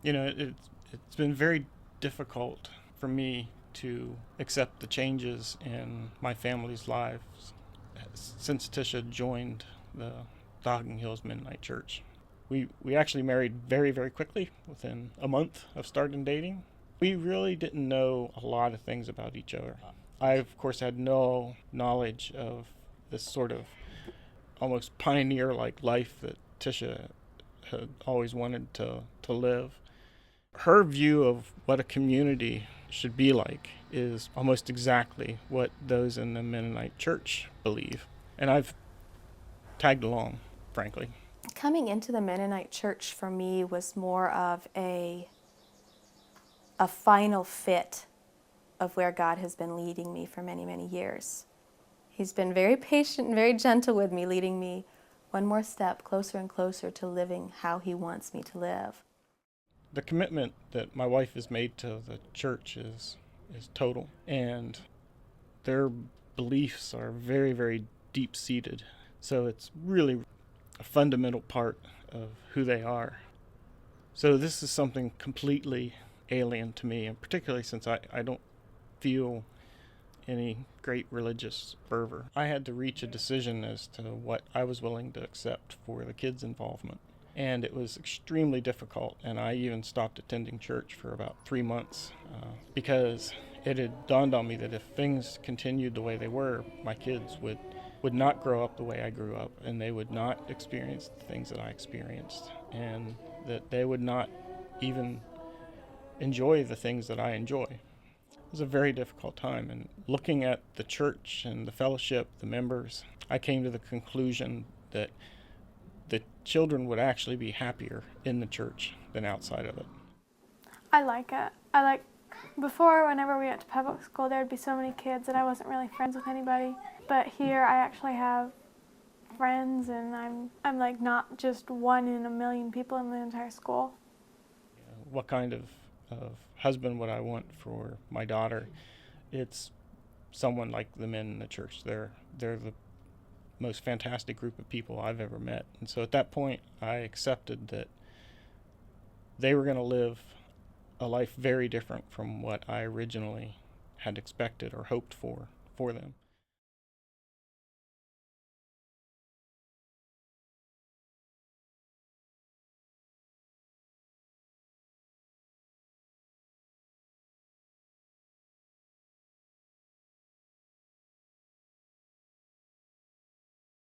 It's been very difficult for me to accept the changes in my family's lives since Tisha joined the Hocking Hills Mennonite Church. We actually married very, very quickly within a month of starting dating. We really didn't know a lot of things about each other. I, of course, had no knowledge of this sort of almost pioneer like life that Tisha had always wanted to live. Her view of what a community should be like is almost exactly what those in the Mennonite church believe. And I've tagged along, frankly. Coming into the Mennonite church for me was more of a final fit of where God has been leading me for many, many years. He's been very patient and very gentle with me, leading me one more step closer and closer to living how He wants me to live. The commitment that my wife has made to the church is total, and their beliefs are very, very deep seated. So it's really a fundamental part of who they are. So this is something completely alien to me, and particularly since I don't feel any great religious fervor. I had to reach a decision as to what I was willing to accept for the kids' involvement. And it was extremely difficult, and I even stopped attending church for about 3 months because it had dawned on me that if things continued the way they were, my kids would not grow up the way I grew up, and they would not experience the things that I experienced, and that they would not even enjoy the things that I enjoy. It was a very difficult time, and looking at the church and the fellowship, the members, I came to the conclusion that the children would actually be happier in the church than outside of it. I like it. Before, whenever we went to public school, there would be so many kids that I wasn't really friends with anybody. But here I actually have friends, and I'm like not just one in a million people in the entire school. What kind of husband would I want for my daughter? It's someone like the men in the church. They're the most fantastic group of people I've ever met. And so at that point, I accepted that they were going to live a life very different from what I originally had expected or hoped for them.